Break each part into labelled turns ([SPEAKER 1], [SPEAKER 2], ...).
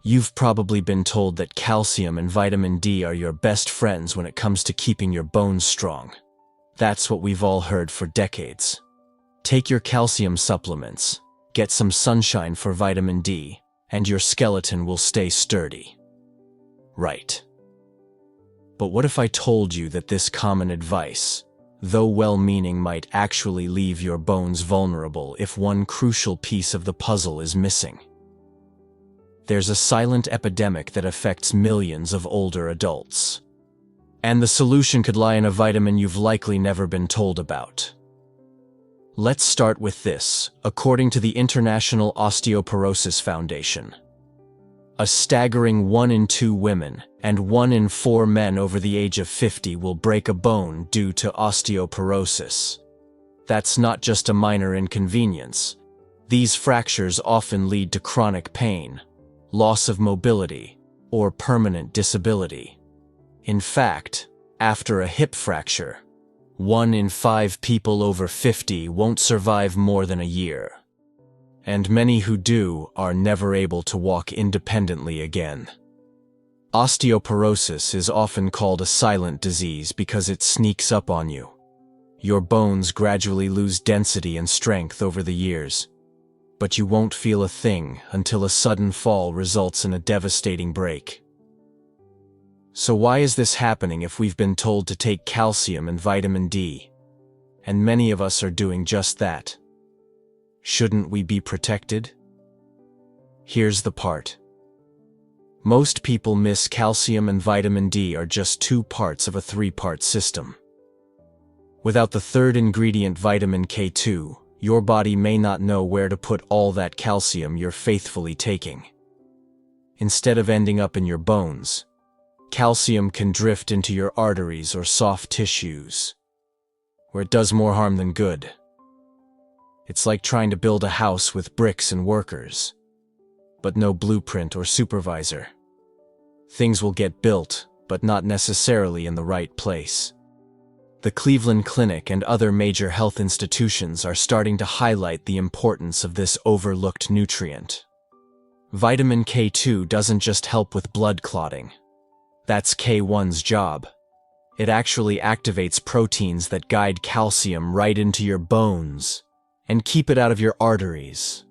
[SPEAKER 1] You've probably been told that calcium and vitamin D are your best friends when it comes to keeping your bones strong. That's what we've all heard for decades. Take your calcium supplements, get some sunshine for vitamin D, and your skeleton will stay sturdy. Right. But what if I told you that this common advice, though well-meaning, might actually leave your bones vulnerable if one crucial piece of the puzzle is missing? There's a silent epidemic that affects millions of older adults. And the solution could lie in a vitamin you've likely never been told about. Let's start with this, according to the International Osteoporosis Foundation. A staggering 1 in 2 women and 1 in 4 men over the age of 50 will break a bone due to osteoporosis. That's not just a minor inconvenience. These fractures often lead to chronic pain, loss of mobility, or permanent disability. In fact, after a hip fracture, 1 in 5 people over 50 won't survive more than a year. And many who do are never able to walk independently again. Osteoporosis is often called a silent disease because it sneaks up on you. Your bones gradually lose density and strength over the years, but you won't feel a thing until a sudden fall results in a devastating break. So why is this happening if we've been told to take calcium and vitamin D? And many of us are doing just that. Shouldn't we be protected? Here's the part. Most people miss calcium and vitamin D are just 2 parts of a 3-part system. Without the third ingredient, vitamin K2, your body may not know where to put all that calcium you're faithfully taking. Instead of ending up in your bones, calcium can drift into your arteries or soft tissues, where it does more harm than good. It's like trying to build a house with bricks and workers, but no blueprint or supervisor. Things will get built, but not necessarily in the right place. The Cleveland Clinic and other major health institutions are starting to highlight the importance of this overlooked nutrient. Vitamin K2 doesn't just help with blood clotting. That's K1's job. It actually activates proteins that guide calcium right into your bones and keep it out of your arteries.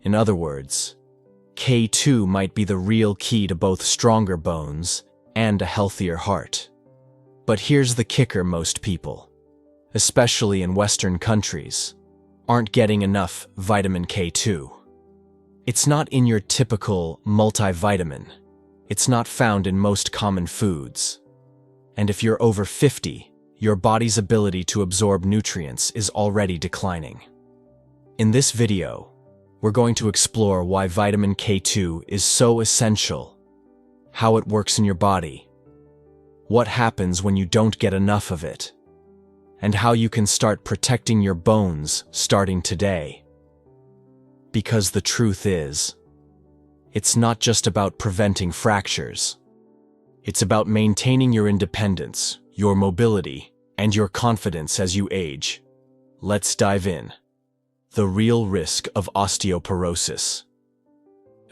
[SPEAKER 1] In other words, K2 might be the real key to both stronger bones and a healthier heart. But here's the kicker: most people, especially in Western countries, aren't getting enough vitamin K2. It's not in your typical multivitamin. It's not found in most common foods. And if you're over 50, your body's ability to absorb nutrients is already declining. In this video, we're going to explore why vitamin K2 is so essential, how it works in your body, what happens when you don't get enough of it, and how you can start protecting your bones starting today. Because the truth is, it's not just about preventing fractures. It's about maintaining your independence, your mobility, and your confidence as you age. Let's dive in. The real risk of osteoporosis.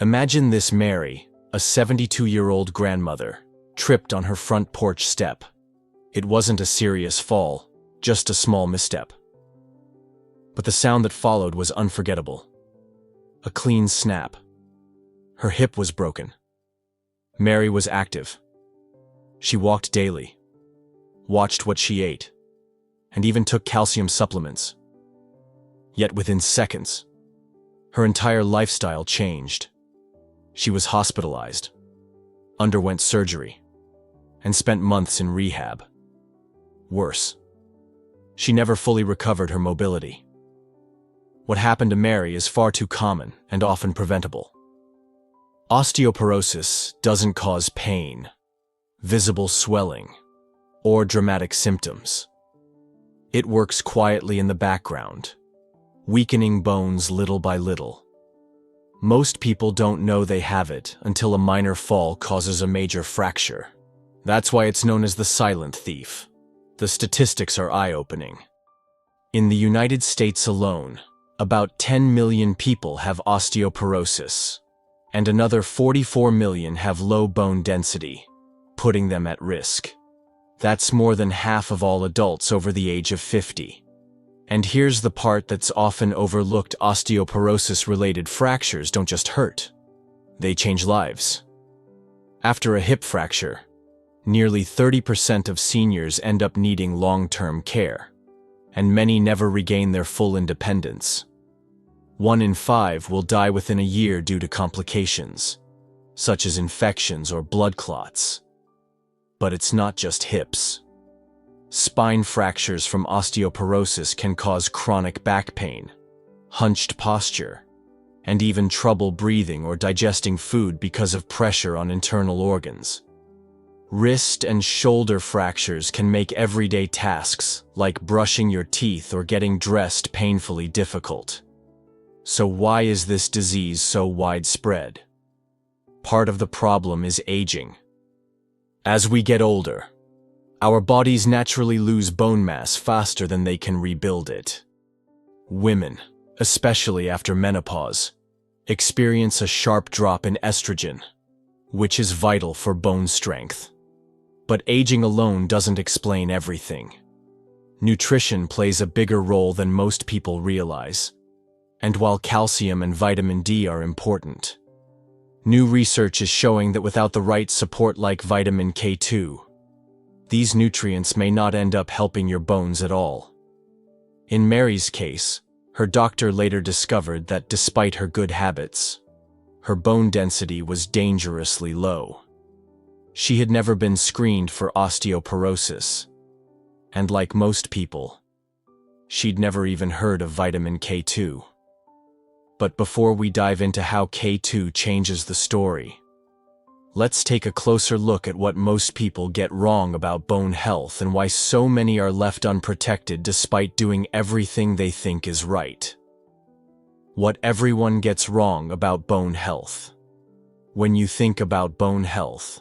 [SPEAKER 1] Imagine this: Mary, a 72-year-old grandmother, tripped on her front porch step. It wasn't a serious fall, just a small misstep. But the sound that followed was unforgettable. A clean snap. Her hip was broken. Mary was active. She walked daily, watched what she ate, and even took calcium supplements. Yet within seconds, her entire lifestyle changed. She was hospitalized, underwent surgery, and spent months in rehab. Worse, she never fully recovered her mobility. What happened to Mary is far too common and often preventable. Osteoporosis doesn't cause pain, visible swelling, or dramatic symptoms. It works quietly in the background, weakening bones little by little. Most people don't know they have it until a minor fall causes a major fracture. That's why it's known as the silent thief. The statistics are eye-opening. In the United States alone, about 10 million people have osteoporosis, and another 44 million have low bone density, putting them at risk. That's more than half of all adults over the age of 50. And here's the part that's often overlooked: osteoporosis-related fractures don't just hurt. They change lives. After a hip fracture, nearly 30% of seniors end up needing long-term care, and many never regain their full independence. 1 in 5 will die within a year due to complications, such as infections or blood clots. But it's not just hips. Spine fractures from osteoporosis can cause chronic back pain, hunched posture, and even trouble breathing or digesting food because of pressure on internal organs. Wrist and shoulder fractures can make everyday tasks, like brushing your teeth or getting dressed, painfully difficult. So why is this disease so widespread? Part of the problem is aging. As we get older, our bodies naturally lose bone mass faster than they can rebuild it. Women, especially after menopause, experience a sharp drop in estrogen, which is vital for bone strength. But aging alone doesn't explain everything. Nutrition plays a bigger role than most people realize. And while calcium and vitamin D are important, new research is showing that without the right support like vitamin K2, these nutrients may not end up helping your bones at all. In Mary's case, her doctor later discovered that despite her good habits, her bone density was dangerously low. She had never been screened for osteoporosis, and like most people, she'd never even heard of vitamin K2. But before we dive into how K2 changes the story, let's take a closer look at what most people get wrong about bone health and why so many are left unprotected despite doing everything they think is right. What everyone gets wrong about bone health. When you think about bone health,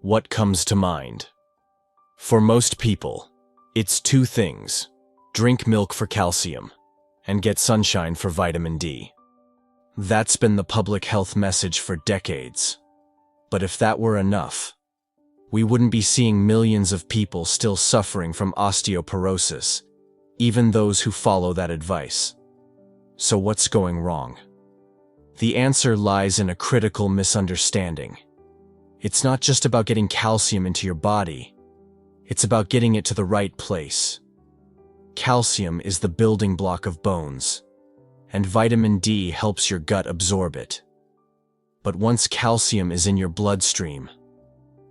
[SPEAKER 1] what comes to mind? For most people, it's 2 things: drink milk for calcium, and get sunshine for vitamin D. That's been the public health message for decades. But if that were enough, we wouldn't be seeing millions of people still suffering from osteoporosis, even those who follow that advice. So what's going wrong? The answer lies in a critical misunderstanding. It's not just about getting calcium into your body. It's about getting it to the right place. Calcium is the building block of bones, and vitamin D helps your gut absorb it. But once calcium is in your bloodstream,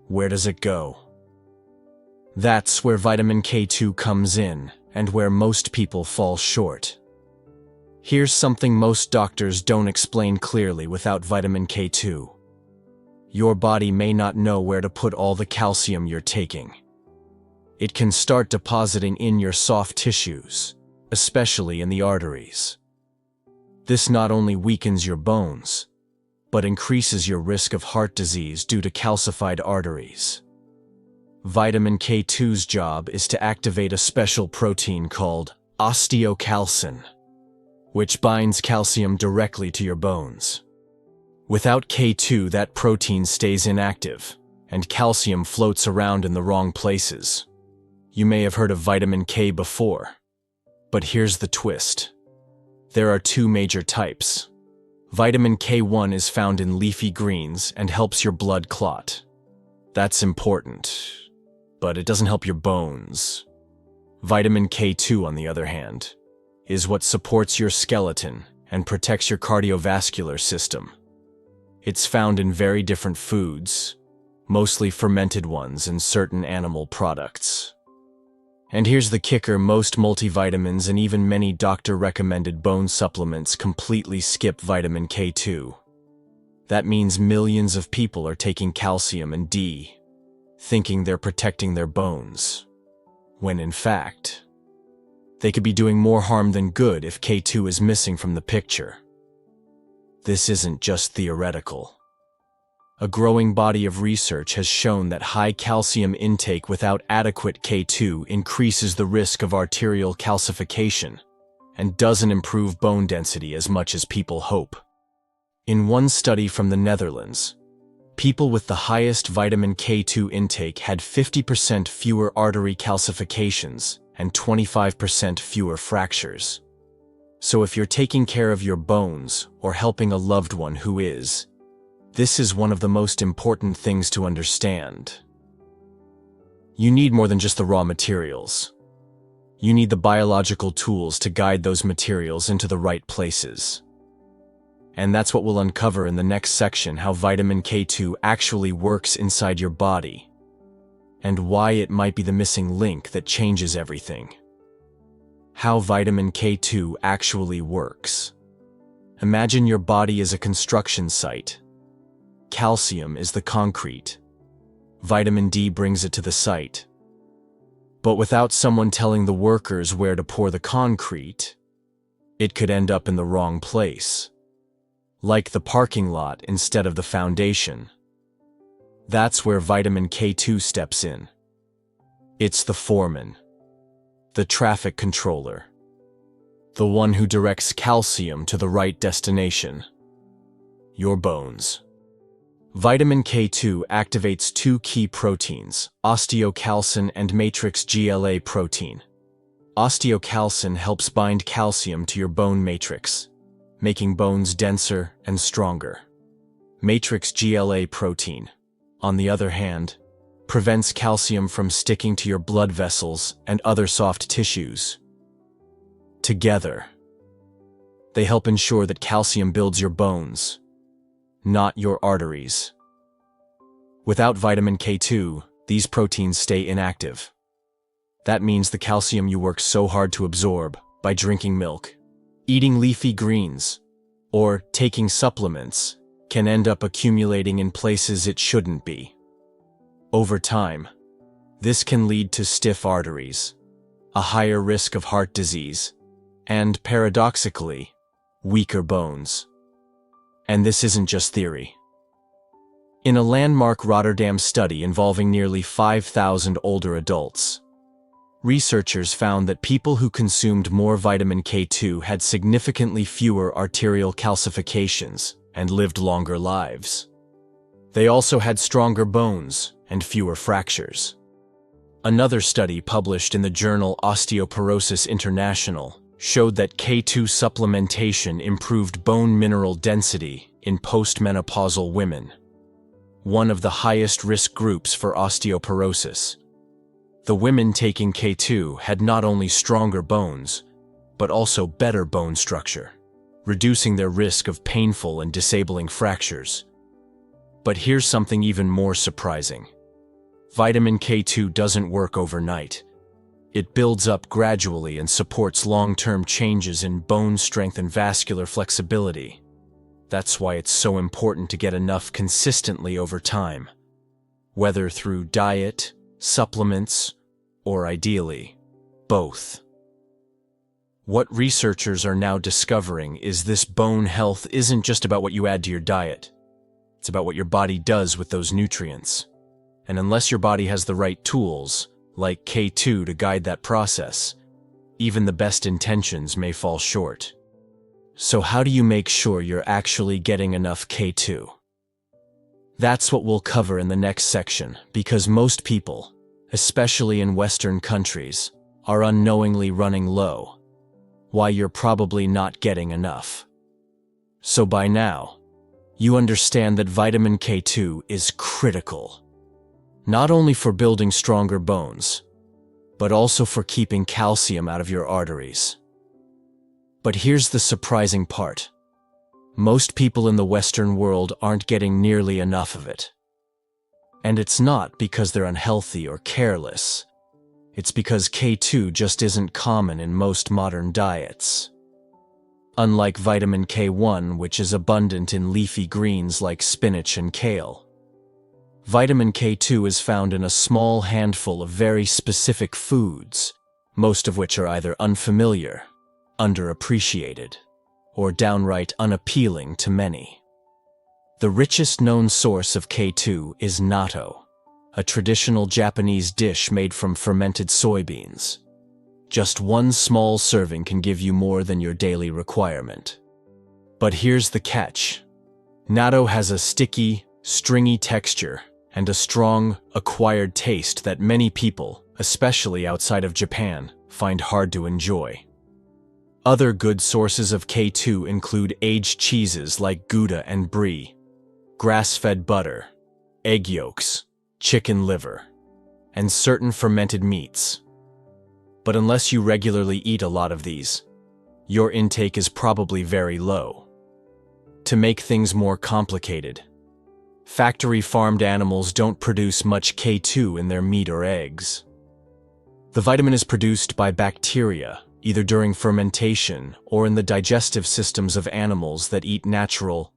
[SPEAKER 1] where does it go? That's where vitamin K2 comes in, and where most people fall short. Here's something most doctors don't explain clearly without vitamin K2. Your body may not know where to put all the calcium you're taking. It can start depositing in your soft tissues, especially in the arteries. This not only weakens your bones, but increases your risk of heart disease due to calcified arteries. Vitamin K2's job is to activate a special protein called osteocalcin, which binds calcium directly to your bones. Without K2, that protein stays inactive, and calcium floats around in the wrong places. You may have heard of vitamin K before, but here's the twist. There are 2 major types. Vitamin K1 is found in leafy greens and helps your blood clot. That's important, but it doesn't help your bones. Vitamin K2, on the other hand, is what supports your skeleton and protects your cardiovascular system. It's found in very different foods, mostly fermented ones and certain animal products. And here's the kicker: most multivitamins and even many doctor-recommended bone supplements completely skip vitamin K2. That means millions of people are taking calcium and D, thinking they're protecting their bones, when in fact, they could be doing more harm than good if K2 is missing from the picture. This isn't just theoretical. A growing body of research has shown that high calcium intake without adequate K2 increases the risk of arterial calcification and doesn't improve bone density as much as people hope. In one study from the Netherlands, people with the highest vitamin K2 intake had 50% fewer artery calcifications and 25% fewer fractures. So if you're taking care of your bones or helping a loved one who is, this is one of the most important things to understand. You need more than just the raw materials. You need the biological tools to guide those materials into the right places. And that's what we'll uncover in the next section: how vitamin K2 actually works inside your body, and why it might be the missing link that changes everything. How vitamin K2 actually works. Imagine your body as a construction site. Calcium is the concrete. Vitamin D brings it to the site. But without someone telling the workers where to pour the concrete, it could end up in the wrong place. Like the parking lot instead of the foundation. That's where vitamin K2 steps in. It's the foreman, the traffic controller, the one who directs calcium to the right destination: your bones. Vitamin K2 activates two key proteins, osteocalcin and matrix GLA protein. Osteocalcin helps bind calcium to your bone matrix, making bones denser and stronger. Matrix GLA protein, on the other hand, prevents calcium from sticking to your blood vessels and other soft tissues. Together, they help ensure that calcium builds your bones, not your arteries. Without vitamin K2, these proteins stay inactive. That means the calcium you work so hard to absorb by drinking milk, eating leafy greens, or taking supplements can end up accumulating in places it shouldn't be. Over time, this can lead to stiff arteries, a higher risk of heart disease, and, paradoxically, weaker bones. And this isn't just theory. In a landmark Rotterdam study involving nearly 5,000 older adults, researchers found that people who consumed more vitamin K2 had significantly fewer arterial calcifications and lived longer lives. They also had stronger bones and fewer fractures. Another study published in the journal Osteoporosis International showed that K2 supplementation improved bone mineral density in postmenopausal women, one of the highest risk groups for osteoporosis. The women taking K2 had not only stronger bones, but also better bone structure, reducing their risk of painful and disabling fractures. But here's something even more surprising. Vitamin K2 doesn't work overnight. It builds up gradually and supports long-term changes in bone strength and vascular flexibility. That's why it's so important to get enough consistently over time, whether through diet, supplements, or ideally, both. What researchers are now discovering is this bone health isn't just about what you add to your diet. It's about what your body does with those nutrients. And unless your body has the right tools, like K2 to guide that process, even the best intentions may fall short. So how do you make sure you're actually getting enough K2? That's what we'll cover in the next section, because most people, especially in Western countries, are unknowingly running low, why you're probably not getting enough. So by now, you understand that vitamin K2 is critical. Not only for building stronger bones, but also for keeping calcium out of your arteries. But here's the surprising part. Most people in the Western world aren't getting nearly enough of it. And it's not because they're unhealthy or careless. It's because K2 just isn't common in most modern diets. Unlike vitamin K1, which is abundant in leafy greens like spinach and kale, vitamin K2 is found in a small handful of very specific foods, most of which are either unfamiliar, underappreciated, or downright unappealing to many. The richest known source of K2 is natto, a traditional Japanese dish made from fermented soybeans. Just one small serving can give you more than your daily requirement. But here's the catch. Natto has a sticky, stringy texture and a strong, acquired taste that many people, especially outside of Japan, find hard to enjoy. Other good sources of K2 include aged cheeses like Gouda and Brie, grass-fed butter, egg yolks, chicken liver, and certain fermented meats. But unless you regularly eat a lot of these, your intake is probably very low. To make things more complicated, factory-farmed animals don't produce much K2 in their meat or eggs. The vitamin is produced by bacteria, either during fermentation or in the digestive systems of animals that eat natural,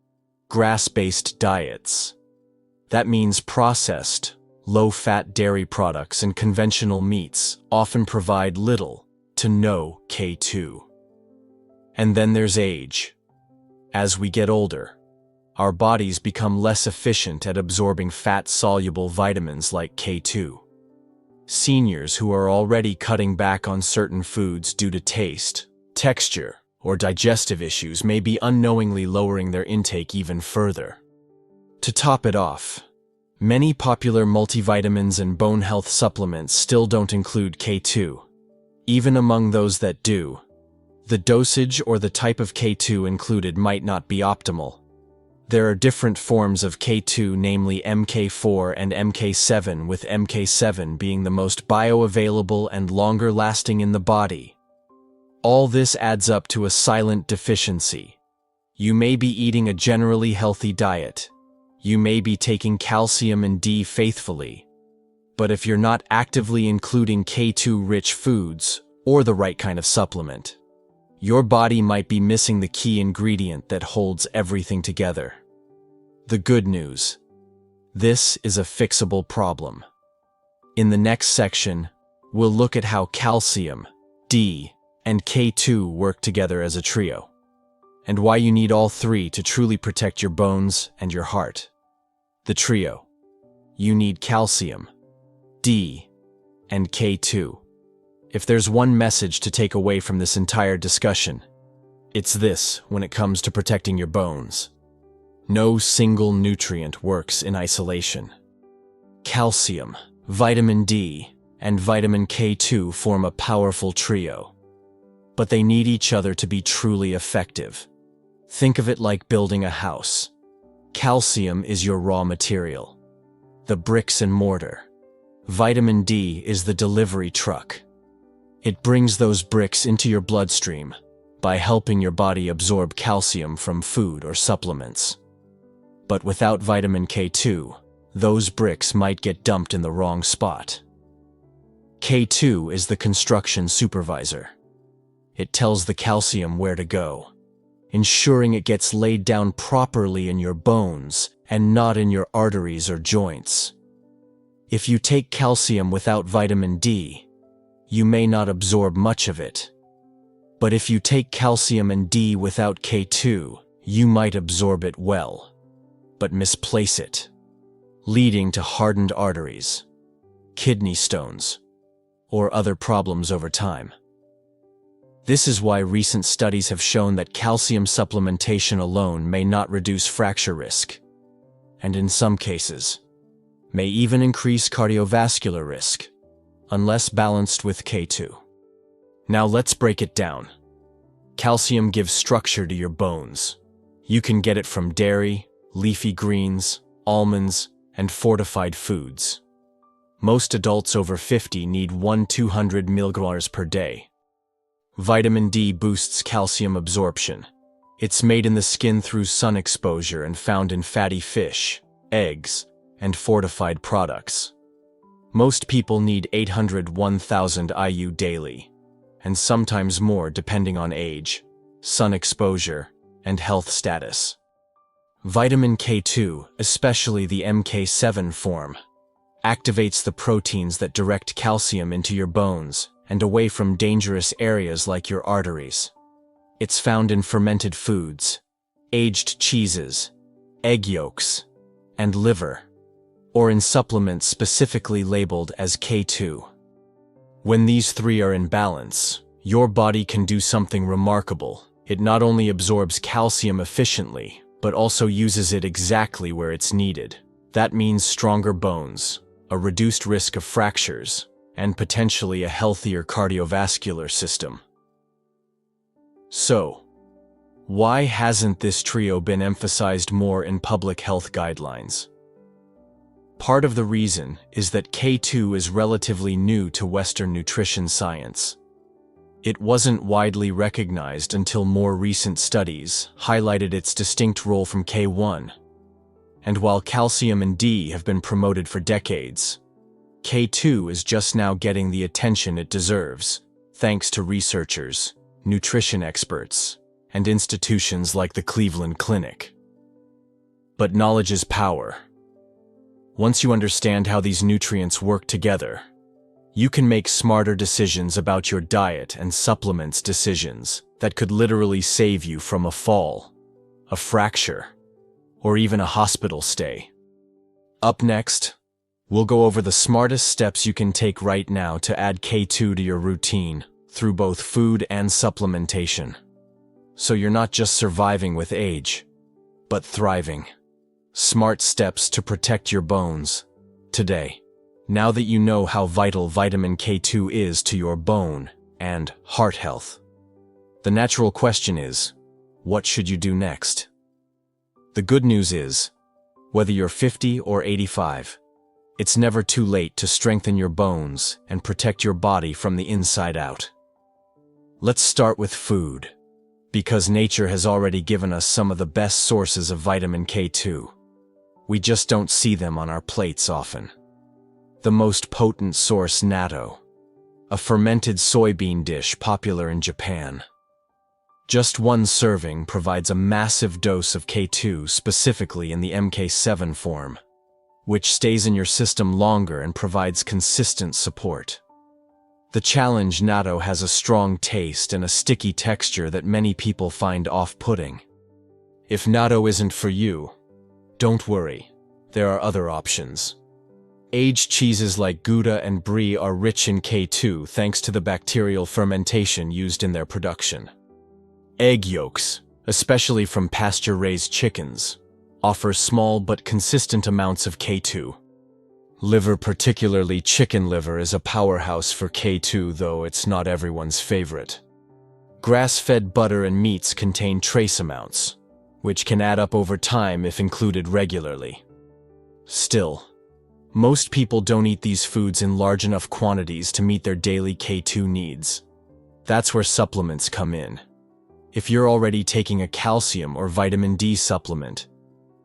[SPEAKER 1] grass-based diets. That means processed, low-fat dairy products and conventional meats often provide little to no K2. And then there's age. As we get older, our bodies become less efficient at absorbing fat-soluble vitamins like K2. Seniors who are already cutting back on certain foods due to taste, texture, or digestive issues may be unknowingly lowering their intake even further. To top it off, many popular multivitamins and bone health supplements still don't include K2. Even among those that do, the dosage or the type of K2 included might not be optimal. There are different forms of K2, namely MK4 and MK7, with MK7 being the most bioavailable and longer lasting in the body. All this adds up to a silent deficiency. You may be eating a generally healthy diet. You may be taking calcium and D faithfully. But if you're not actively including K2-rich foods or the right kind of supplement, your body might be missing the key ingredient that holds everything together. The good news: this is a fixable problem. In the next section, we'll look at how calcium, D, and K2 work together as a trio, and why you need all three to truly protect your bones and your heart. The trio. You need calcium, D, and K2. If there's one message to take away from this entire discussion, it's this when it comes to protecting your bones. No single nutrient works in isolation. Calcium, vitamin D, and vitamin K2 form a powerful trio. But they need each other to be truly effective. Think of it like building a house. Calcium is your raw material, the bricks and mortar. Vitamin D is the delivery truck. It brings those bricks into your bloodstream by helping your body absorb calcium from food or supplements. But without vitamin K2, those bricks might get dumped in the wrong spot. K2 is the construction supervisor. It tells the calcium where to go, ensuring it gets laid down properly in your bones and not in your arteries or joints. If you take calcium without vitamin D, you may not absorb much of it. But if you take calcium and D without K2, you might absorb it well, but misplace it, leading to hardened arteries, kidney stones, or other problems over time. This is why recent studies have shown that calcium supplementation alone may not reduce fracture risk, and in some cases, may even increase cardiovascular risk, unless balanced with K2. Now let's break it down. Calcium gives structure to your bones. You can get it from dairy, leafy greens, almonds, and fortified foods. Most adults over 50 need 1-200 milligrams per day. Vitamin D boosts calcium absorption. It's made in the skin through sun exposure and found in fatty fish, eggs, and fortified products. Most people need 800-1,000 IU daily, and sometimes more depending on age, sun exposure, and health status. Vitamin K2, especially the MK7 form, activates the proteins that direct calcium into your bones and away from dangerous areas like your arteries. It's found in fermented foods, aged cheeses, egg yolks, and liver, or in supplements specifically labeled as K2. When these three are in balance, your body can do something remarkable. It not only absorbs calcium efficiently, but also uses it exactly where it's needed. That means stronger bones, a reduced risk of fractures, and potentially a healthier cardiovascular system. So, why hasn't this trio been emphasized more in public health guidelines? Part of the reason is that K2 is relatively new to Western nutrition science. It wasn't widely recognized until more recent studies highlighted its distinct role from K1. And while calcium and D have been promoted for decades, K2 is just now getting the attention it deserves, thanks to researchers, nutrition experts, and institutions like the Cleveland Clinic. But knowledge is power. Once you understand how these nutrients work together, you can make smarter decisions about your diet and supplements decisions that could literally save you from a fall, a fracture, or even a hospital stay. Up next, we'll go over the smartest steps you can take right now to add K2 to your routine through both food and supplementation. So you're not just surviving with age, but thriving. Smart steps to protect your bones today. Now that you know how vital vitamin K2 is to your bone and heart health, the natural question is, what should you do next? The good news is, whether you're 50 or 85, it's never too late to strengthen your bones and protect your body from the inside out. Let's start with food, because nature has already given us some of the best sources of vitamin K2. We just don't see them on our plates often. The most potent source, natto, a fermented soybean dish popular in Japan. Just one serving provides a massive dose of K2 specifically in the MK7 form, which stays in your system longer and provides consistent support. The challenge: natto has a strong taste and a sticky texture that many people find off-putting. If natto isn't for you, don't worry, there are other options. Aged cheeses like Gouda and Brie are rich in K2 thanks to the bacterial fermentation used in their production. Egg yolks, especially from pasture-raised chickens, offer small but consistent amounts of K2. Liver, particularly chicken liver, is a powerhouse for K2, though it's not everyone's favorite. Grass-fed butter and meats contain trace amounts, which can add up over time if included regularly. Still, most people don't eat these foods in large enough quantities to meet their daily K2 needs. That's where supplements come in. If you're already taking a calcium or vitamin D supplement,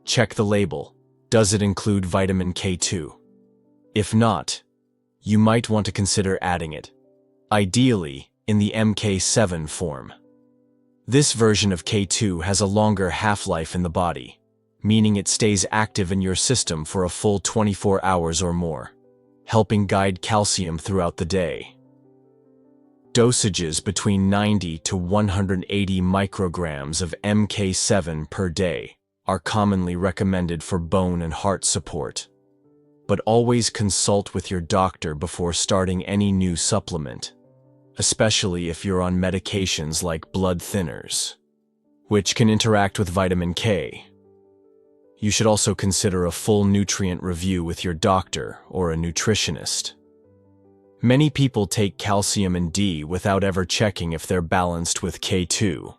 [SPEAKER 1] check the label. Does it include vitamin K2? If not, you might want to consider adding it, ideally in the MK7 form. This version of K2 has a longer half-life in the body, meaning it stays active in your system for a full 24 hours or more, helping guide calcium throughout the day. Dosages between 90 to 180 micrograms of MK7 per day are commonly recommended for bone and heart support. But always consult with your doctor before starting any new supplement, especially if you're on medications like blood thinners, which can interact with vitamin K. You should also consider a full nutrient review with your doctor or a nutritionist. Many people take calcium and D without ever checking if they're balanced with K2,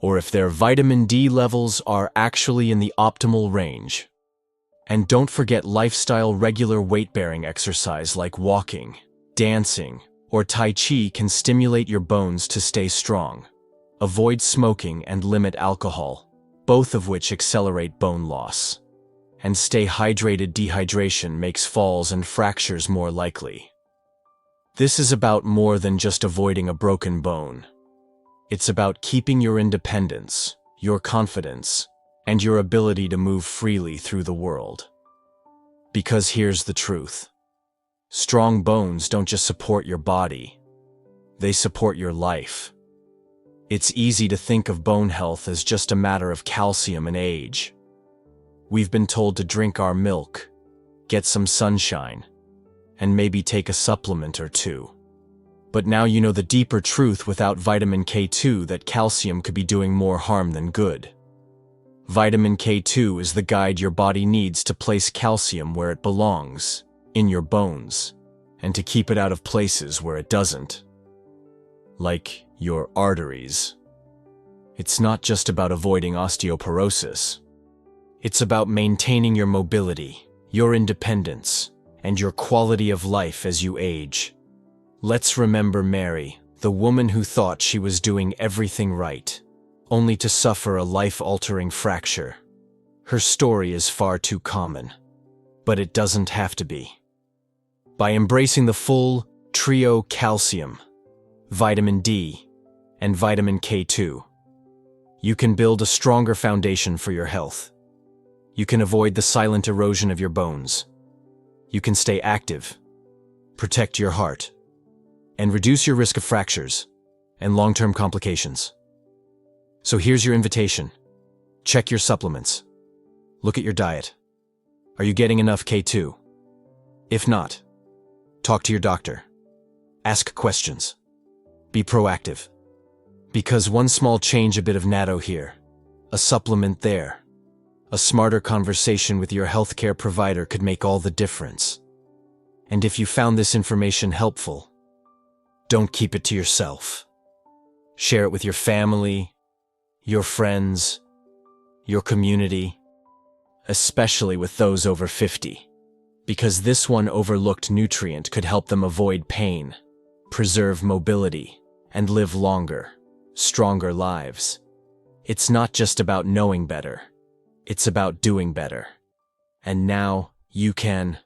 [SPEAKER 1] or if their vitamin D levels are actually in the optimal range. And don't forget lifestyle. Regular weight-bearing exercise like walking, dancing, or Tai Chi can stimulate your bones to stay strong. Avoid smoking and limit alcohol, both of which accelerate bone loss. And stay hydrated. Dehydration makes falls and fractures more likely. This is about more than just avoiding a broken bone. It's about keeping your independence, your confidence, and your ability to move freely through the world. Because here's the truth. Strong bones don't just support your body, they support your life. It's easy to think of bone health as just a matter of calcium and age. We've been told to drink our milk, get some sunshine, and maybe take a supplement or two. But now you know the deeper truth: without vitamin K2, that calcium could be doing more harm than good. Vitamin K2 is the guide your body needs to place calcium where it belongs, in your bones, and to keep it out of places where it doesn't, like your arteries. It's not just about avoiding osteoporosis. It's about maintaining your mobility, your independence, and your quality of life as you age. Let's remember Mary, the woman who thought she was doing everything right, only to suffer a life-altering fracture. Her story is far too common, but it doesn't have to be. By embracing the full trio calcium, vitamin D, and vitamin K2, you can build a stronger foundation for your health. You can avoid the silent erosion of your bones. You can stay active, protect your heart, and reduce your risk of fractures and long-term complications. So here's your invitation. Check your supplements. Look at your diet. Are you getting enough K2? If not, talk to your doctor. Ask questions. Be proactive. Because one small change, a bit of natto here, a supplement there, a smarter conversation with your healthcare provider could make all the difference. And if you found this information helpful, don't keep it to yourself. Share it with your family, your friends, your community, especially with those over 50, because this one overlooked nutrient could help them avoid pain, preserve mobility, and live longer, stronger lives. It's not just about knowing better, it's about doing better. And now you can